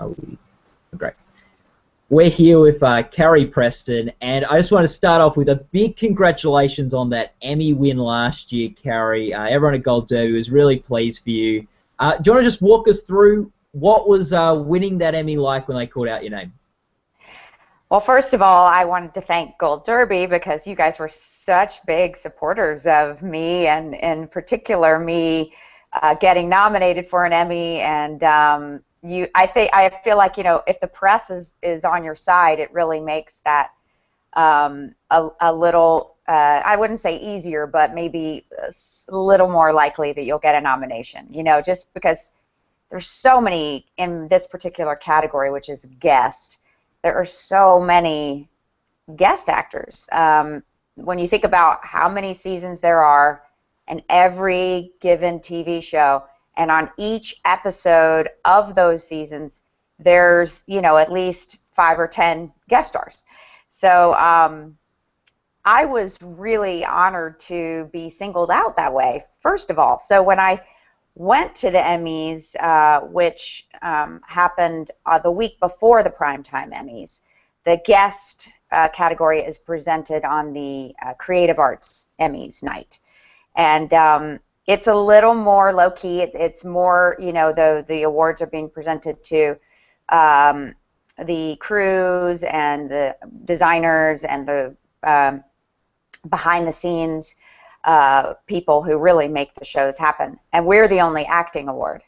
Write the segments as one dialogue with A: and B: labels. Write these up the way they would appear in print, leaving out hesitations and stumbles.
A: Oh, great. We're here with Carrie Preston, and I just want to start off with a big congratulations on that Emmy win last year, Carrie. Everyone at Gold Derby was really pleased for you. Do you want to just walk us through what was winning that Emmy like when they called out your name?
B: Well, first of all, I wanted to thank Gold Derby because you guys were such big supporters of me, and in particular me getting nominated for an Emmy. And I feel like, you know, if the press is on your side, it really makes that a little, I wouldn't say easier, but maybe a little more likely that you'll get a nomination. You know, just because there's so many in this particular category, which is guest. There are so many guest actors. When you think about how many seasons there are in every given TV show, and on each episode of those seasons, there's, you know, at least 5 or 10 guest stars. So I was really honored to be singled out that way, first of all. So when I went to the Emmys, which happened the week before the Primetime Emmys. The guest category is presented on the Creative Arts Emmys night. And it's a little more low-key. It's more, you know, the awards are being presented to the crews and the designers and the behind-the-scenes people who really make the shows happen, and we're the only acting award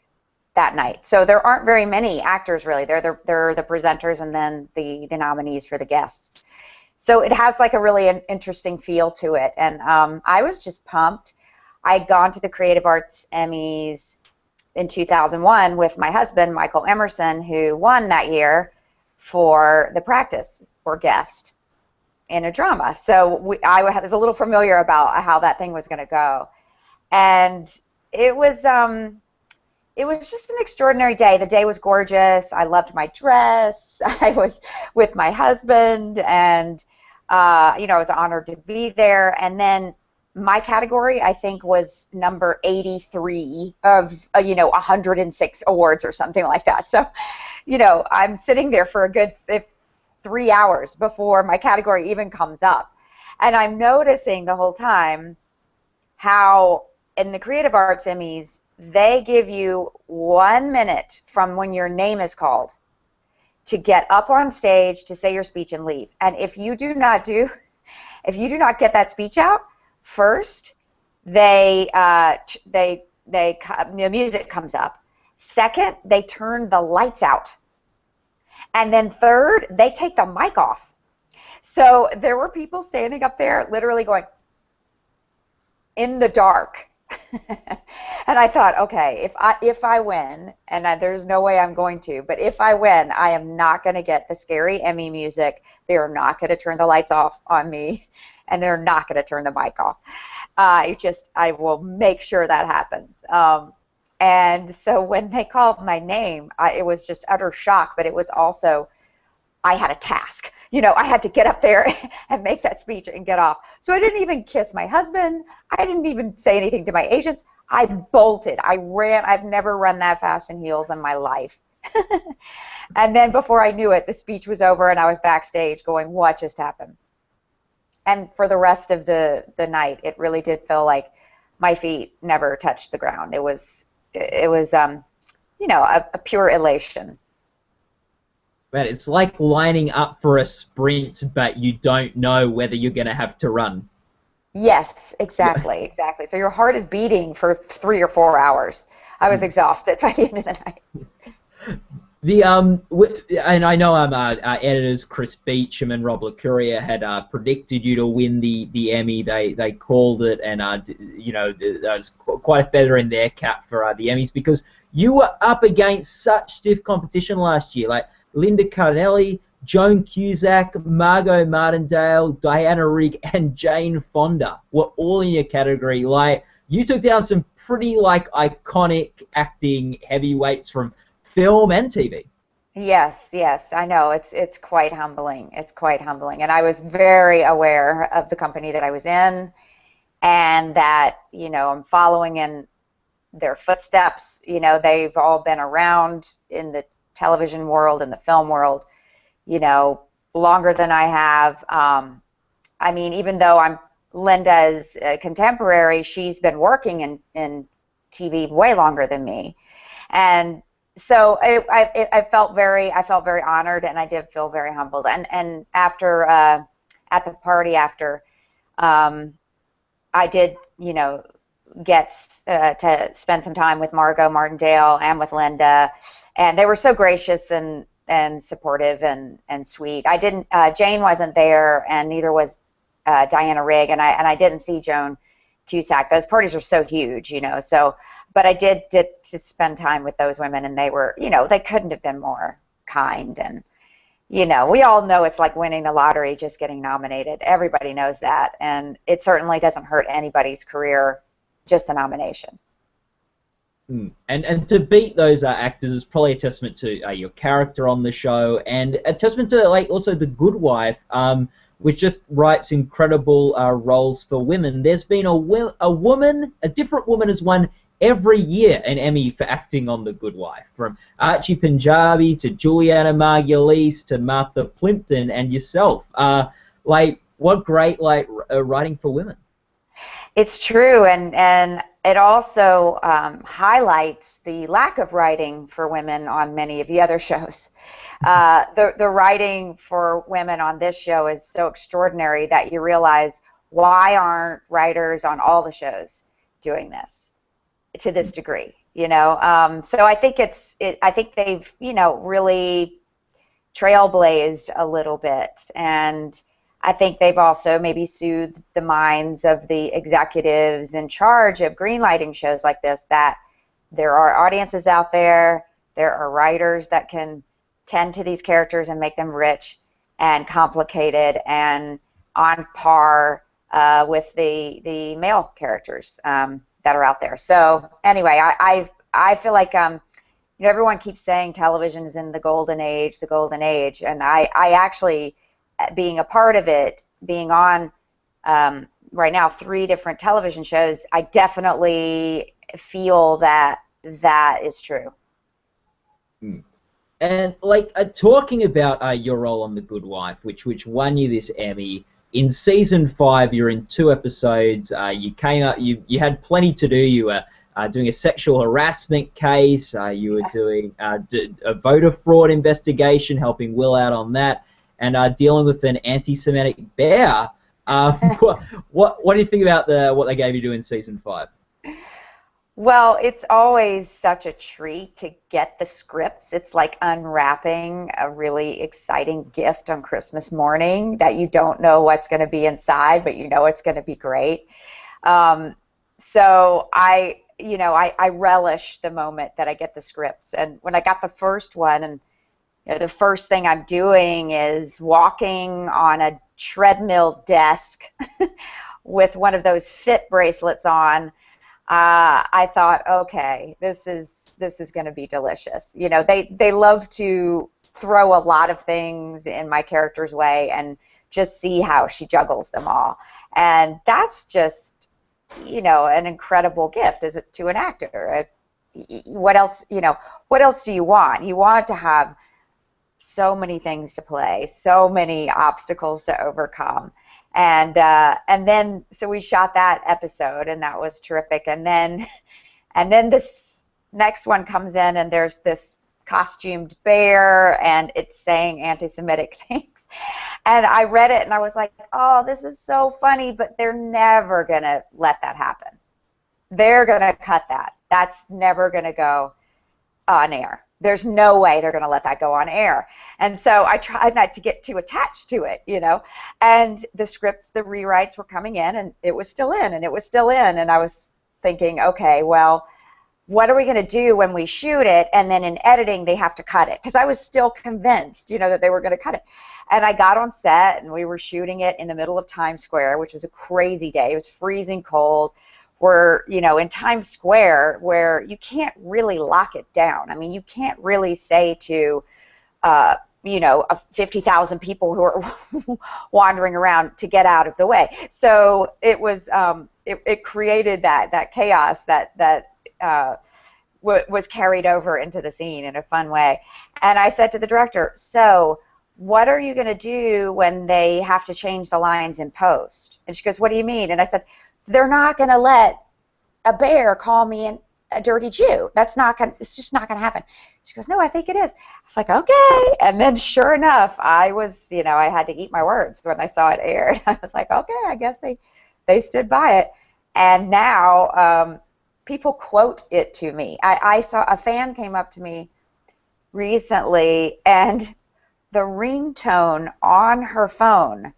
B: that night. So there aren't very many actors really. They're the presenters and then the nominees for the guests. So it has like a really interesting feel to it, and I was just pumped. I'd gone to the Creative Arts Emmys in 2001 with my husband, Michael Emerson, who won that year for The Practice for guest in a drama. So I was a little familiar about how that thing was going to go, and it was just an extraordinary day. The day was gorgeous. I loved my dress. I was with my husband, and you know, I was honored to be there. And then my category, I think, was number 83 of you know, 106 awards or something like that. So, you know, I'm sitting there for a good 3 hours before my category even comes up. And I'm noticing the whole time how in the Creative Arts Emmys, they give you 1 minute from when your name is called to get up on stage to say your speech and leave. And if you do not get that speech out first, the music comes up. Second, they turn the lights out. And then third, they take the mic off. So there were people standing up there literally going, in the dark. And I thought, okay, if I win, and there's no way I'm going to, but if I win, I am not going to get the scary Emmy music. They are not going to turn the lights off on me, and they're not going to turn the mic off. I will make sure that happens. And so when they called my name, it was just utter shock, but it was also, I had a task. You know, I had to get up there and make that speech and get off. So I didn't even kiss my husband. I didn't even say anything to my agents. I bolted. I ran. I've never run that fast in heels in my life. And then before I knew it, the speech was over and I was backstage going, what just happened? And for the rest of the night, it really did feel like my feet never touched the ground. It was you know, a pure elation.
A: Man, it's like lining up for a sprint, but you don't know whether you're going to have to run.
B: Yes, exactly, exactly. So your heart is beating for 3 or 4 hours. I was exhausted by the end of the night.
A: And I know our editors Chris Beecham and Rob LeCourier had predicted you to win the Emmy. They called it, and you know, there was quite a feather in their cap for the Emmys because you were up against such stiff competition last year, like Linda Cardinelli, Joan Cusack, Margot Martindale, Diana Rigg, and Jane Fonda were all in your category. Like, you took down some pretty like iconic acting heavyweights from film and TV.
B: Yes, yes, I know. It's quite humbling. It's quite humbling. And I was very aware of the company that I was in, and that, you know, I'm following in their footsteps. You know, they've all been around in the television world and the film world, you know, longer than I have. I mean, even though I'm Linda's contemporary, she's been working in TV way longer than me, and so I felt very honored, and I did feel very humbled. And after at the party after, I did, you know, get to spend some time with Margot Martindale and with Linda, and they were so gracious and supportive and sweet. I didn't Jane wasn't there, and neither was Diana Rigg, and I didn't see Joan Cusack. Those parties are so huge, you know. So, but I did to spend time with those women, and they were, you know, they couldn't have been more kind. And you know, we all know it's like winning the lottery, just getting nominated. Everybody knows that, and it certainly doesn't hurt anybody's career, just the nomination.
A: And to beat those actors is probably a testament to your character on the show, and a testament to like also The Good Wife, which just writes incredible roles for women. There's been a different woman has won every year an Emmy for acting on The Good Wife, from Archie Punjabi to Juliana Margulies to Martha Plimpton and yourself. Like, what great writing for women.
B: It's true, and it also highlights the lack of writing for women on many of the other shows. The writing for women on this show is so extraordinary that you realize, why aren't writers on all the shows doing this to this degree? You know, so I think I think they've, you know, really trailblazed a little bit, and I think they've also maybe soothed the minds of the executives in charge of greenlighting shows like this, that there are audiences out there, there are writers that can tend to these characters and make them rich and complicated and on par with the male characters that are out there. So anyway, I feel like you know, everyone keeps saying television is in the golden age, and I actually, being a part of it, being on right now 3 different television shows, I definitely feel that is true.
A: And like talking about your role on The Good Wife, which won you this Emmy, in season 5, you're in 2 episodes. You came up, you had plenty to do. You were doing a sexual harassment case. You were doing a voter fraud investigation, helping Will out on that, and dealing with an anti-Semitic bear. What do you think about what they gave you to do in season 5?
B: Well, it's always such a treat to get the scripts. It's like unwrapping a really exciting gift on Christmas morning that you don't know what's going to be inside, but you know it's going to be great. So I relish the moment that I get the scripts. And when I got the first one, and you know, the first thing I'm doing is walking on a treadmill desk with one of those fit bracelets on. I thought, okay, this is going to be delicious. You know, they love to throw a lot of things in my character's way and just see how she juggles them all. And that's just, you know, an incredible gift as to an actor. What else, you know, what else do you want? You want to have so many things to play, so many obstacles to overcome. And then so we shot that episode, and that was terrific. And then this next one comes in, and there's this costumed bear, and it's saying anti-Semitic things. And I read it, and I was like, oh, this is so funny, but they're never going to let that happen. They're going to cut that. That's never going to go on air. There's no way they're going to let that go on air. And so I tried not to get too attached to it, you know. And the scripts, the rewrites were coming in, and it was still in, and it was still in. And I was thinking, okay, well, what are we going to do when we shoot it, and then in editing they have to cut it? Because I was still convinced, you know, that they were going to cut it. And I got on set, and we were shooting it in the middle of Times Square, which was a crazy day. It was freezing cold. We're, you know, in Times Square, where you can't really lock it down. I mean, you can't really say to, you know, 50,000 people who are wandering around to get out of the way. So it was, it created that chaos that was carried over into the scene in a fun way. And I said to the director, so what are you going to do when they have to change the lines in post? And she goes, what do you mean? And I said, they're not going to let a bear call me a dirty Jew. It's just not going to happen. She goes, no, I think it is. I was like, okay. And then sure enough, I had to eat my words when I saw it aired. I was like, okay, I guess they stood by it. And now people quote it to me. I saw a fan came up to me recently, and the ringtone on her phone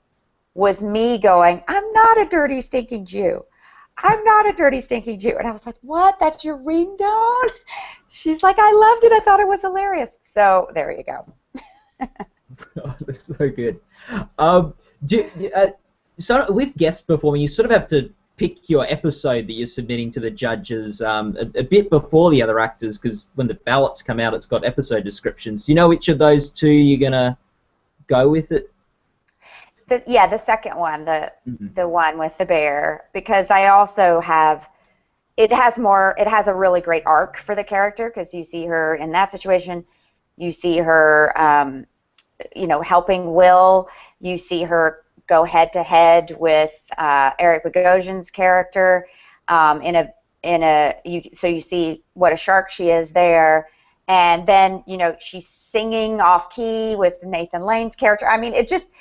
B: was me going, I'm not a dirty, stinking Jew. I'm not a dirty, stinking Jew. And I was like, what? That's your ringtone? She's like, I loved it. I thought it was hilarious. So there you go.
A: Oh, that's so good. So with guest performing, you sort of have to pick your episode that you're submitting to the judges a bit before the other actors, because when the ballots come out, it's got episode descriptions. Do you know which of those two you're going to go with it?
B: The second one, the one with the bear, because I also have, it has a really great arc for the character, because you see her in that situation, you see her, helping Will, you see her go head to head with Eric Bogosian's character, so you see what a shark she is there. And then, she's singing off key with Nathan Lane's character. I mean, it just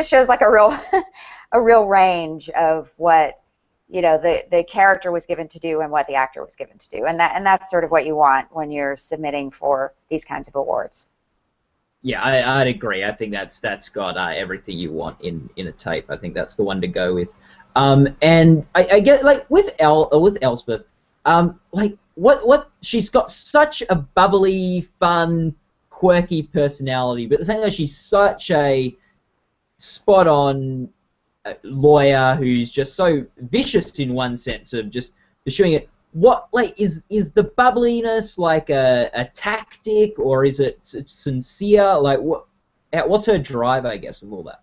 B: shows like a real range of what, the character was given to do and what the actor was given to do. And that's sort of what you want when you're submitting for these kinds of awards.
A: Yeah, I'd agree. I think that's got everything you want in a tape. I think that's the one to go with. And I get, like, with Elsbeth, what she's got such a bubbly, fun, quirky personality, but at the same time she's such a spot-on lawyer who's just so vicious in one sense of just pursuing it. What, like, is the bubbliness like a tactic, or is it sincere? Like, what's her drive, I guess, with all that?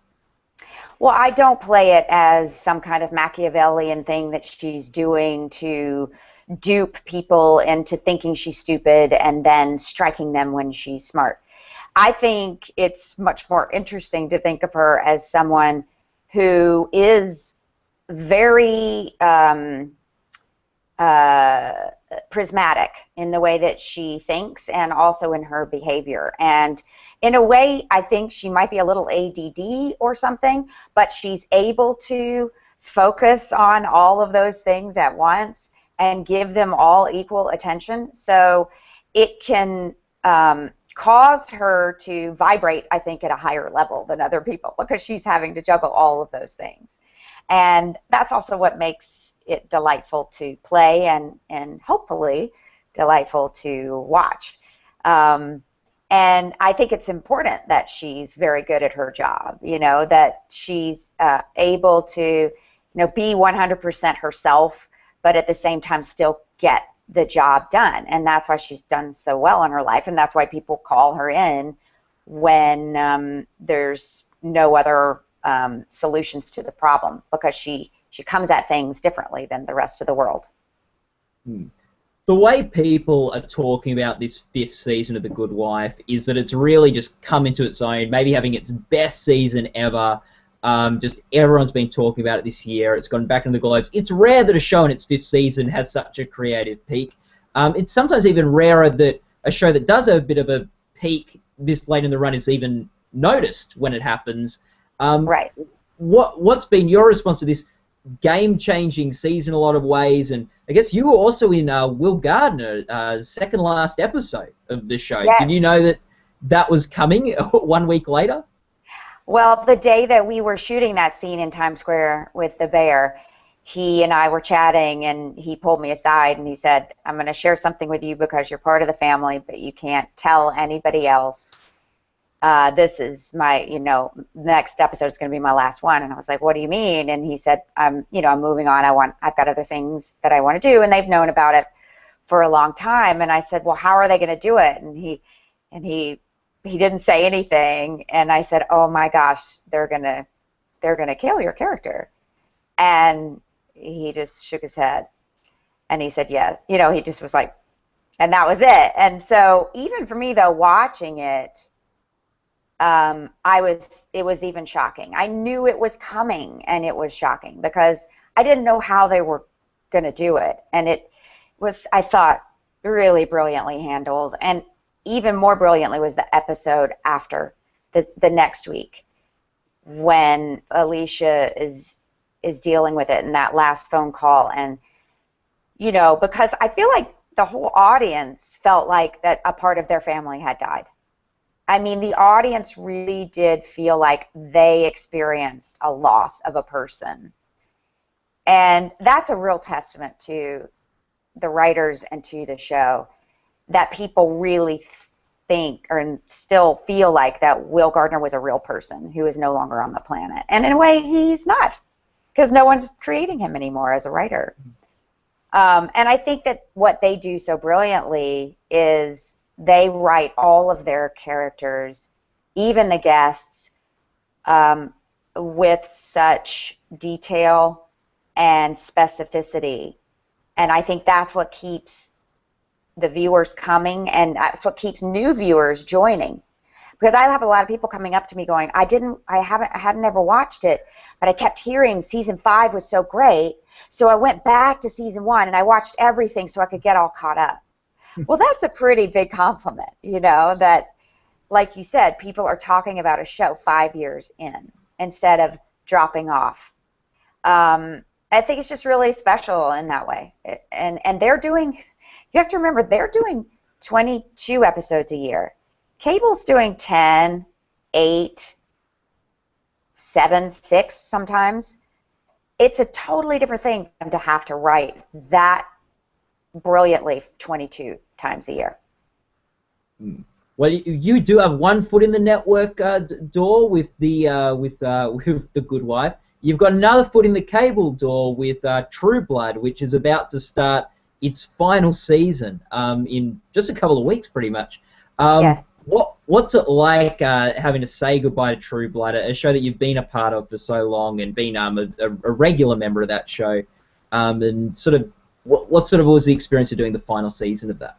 B: Well, I don't play it as some kind of Machiavellian thing that she's doing to dupe people into thinking she's stupid and then striking them when she's smart. I think it's much more interesting to think of her as someone who is very prismatic in the way that she thinks and also in her behavior. And in a way, I think she might be a little ADD or something, but she's able to focus on all of those things at once and give them all equal attention. So it can cause her to vibrate, I think, at a higher level than other people, because she's having to juggle all of those things. And that's also what makes it delightful to play and hopefully delightful to watch. And I think it's important that she's very good at her job, that she's able to be 100% herself, but at the same time still get the job done. And that's why she's done so well in her life, and that's why people call her in when there's no other solutions to the problem, because she comes at things differently than the rest of the world.
A: The way people are talking about this 5th season of The Good Wife is that it's really just come into its own, maybe having its best season ever. Just everyone's been talking about it this year. It's gone back into the Globes. It's rare that a show in its 5th season has such a creative peak. It's sometimes even rarer that a show that does have a bit of a peak this late in the run is even noticed when it happens.
B: Right.
A: What's been your response to this game-changing season in a lot of ways? And I guess you were also in Will Gardner's second last episode of the show.
B: Yes.
A: Did you know that was coming 1 week later?
B: Well, the day that we were shooting that scene in Times Square with the bear, he and I were chatting, and he pulled me aside and he said, I'm going to share something with you because you're part of the family, but you can't tell anybody else. This is my, next episode is going to be my last one. And I was like, what do you mean? And he said, I'm moving on. I've got other things that I want to do. And they've known about it for a long time. And I said, well, how are they going to do it? And he didn't say anything. And I said, oh my gosh, they're going to kill your character. And he just shook his head. And he said, yeah. He just was like, And that was it. And so even for me, though, watching it, it was even shocking. I knew it was coming, and it was shocking because I didn't know how they were going to do it. And it was, I thought, really brilliantly handled. And even more brilliantly was the episode after the next week when Alicia is dealing with it in that last phone call. And, you know, because I feel like the whole audience felt like that a part of their family had died. I mean, the audience really did feel like they experienced a loss of a person. And that's a real testament to the writers and to the show, that people really think or still feel like that Will Gardner was a real person who is no longer on the planet. And in a way, he's not, because no one's creating him anymore as a writer. And I think that what they do so brilliantly is they write all of their characters, even the guests, with such detail and specificity. And I think that's what keeps the viewers coming, and that's what keeps new viewers joining. Because I have a lot of people coming up to me going, I hadn't ever watched it, but I kept hearing season 5 was so great, so I went back to season 1 and I watched everything so I could get all caught up. Well, that's a pretty big compliment, you know, that, like you said, people are talking about a show 5 years in instead of dropping off. I think it's just really special in that way. And they're doing, you have to remember, they're doing 22 episodes a year. Cable's doing 10, 8, 7, 6 sometimes. It's a totally different thing for them to have to write that brilliantly 22 times a year.
A: Well, you do have one foot in the network door with the Good Wife. You've got another foot in the cable door with True Blood, which is about to start its final season in just a couple of weeks, pretty much.
B: Yeah.
A: What's it like having to say goodbye to True Blood, a show that you've been a part of for so long and been a regular member of that show, and sort of what sort of was the experience of doing the final season of that?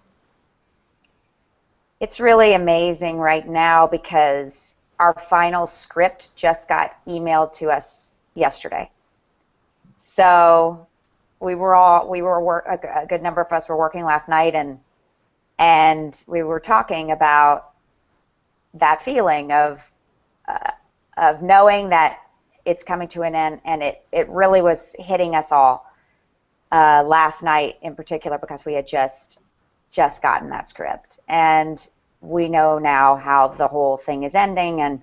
B: It's really amazing right now because our final script just got emailed to us yesterday. So a good number of us were working last night, and we were talking about that feeling of knowing that it's coming to an end, and it really was hitting us all last night in particular because we had just gotten that script, and we know now how the whole thing is ending, and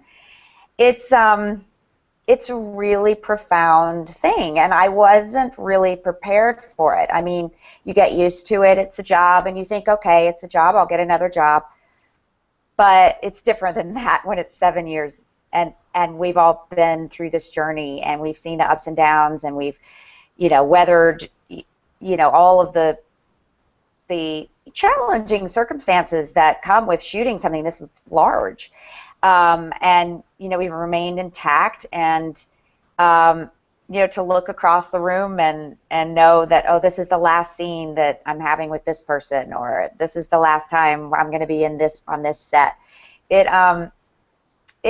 B: it's a really profound thing, and I wasn't really prepared for it. I mean, you get used to it, it's a job, and you think, okay, it's a job, I'll get another job. But it's different than that when it's 7 years, and we've all been through this journey, and we've seen the ups and downs, and we've, you know, weathered, you know, all of the challenging circumstances that come with shooting something this large. And, you know, we've remained intact, and, you know, to look across the room and know that, oh, this is the last scene that I'm having with this person, or this is the last time I'm going to be on this set. It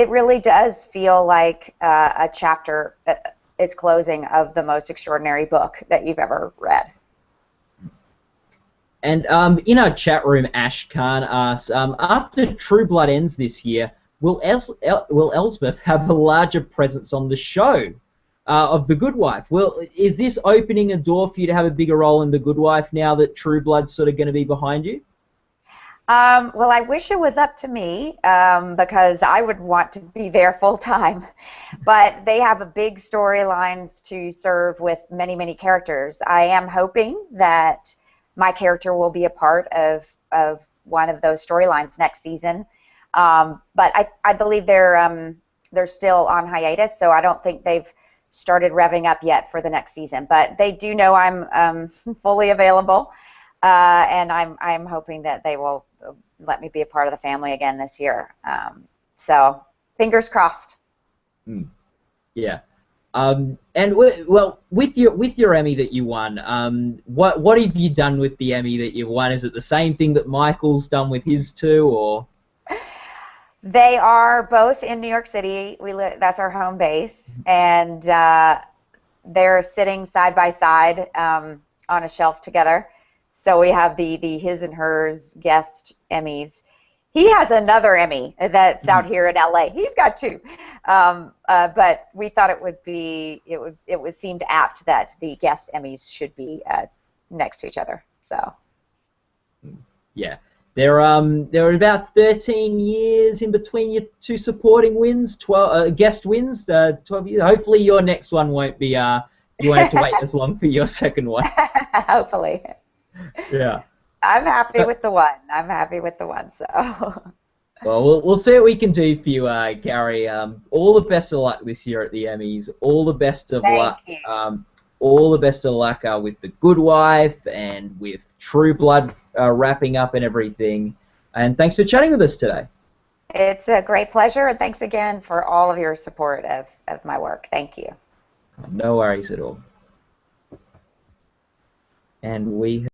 B: really does feel like a chapter is closing of the most extraordinary book that you've ever read.
A: And in our chat room, Ash Khan asks, after True Blood ends this year, will Elsbeth have a larger presence on the show of The Good Wife? Is this opening a door for you to have a bigger role in The Good Wife now that True Blood's sort of going to be behind you?
B: Well, I wish it was up to me because I would want to be there full time. But they have a big storylines to serve with many, many characters. I am hoping that my character will be a part of one of those storylines next season. But I believe they're still on hiatus, so I don't think they've started revving up yet for the next season. But they do know I'm fully available, and I'm hoping that they will let me be a part of the family again this year. So fingers crossed.
A: Yeah. Well, with your Emmy that you won, what have you done with the Emmy that you won? Is it the same thing that Michael's done with his two, or?
B: They are both in New York City. That's our home base, and they're sitting side by side on a shelf together. So we have the his and hers guest Emmys. He has another Emmy that's out here in LA. He's got two, but we thought it would seem apt that the guest Emmys should be next to each other. So
A: yeah, there are about 13 years in between your two supporting wins, 12 guest wins, 12 years. Hopefully your next one won't be you won't have to wait as long for your second one.
B: Hopefully.
A: Yeah.
B: I'm happy with the one. I'm happy with the one. So.
A: Well, we'll see what we can do for you, Carrie. All the best of luck this year at the Emmys. All the best of luck.
B: Thank you.
A: All the best of luck with The Good Wife and with True Blood wrapping up and everything. And thanks for chatting with us today.
B: It's a great pleasure, and thanks again for all of your support of my work. Thank you.
A: No worries at all. And we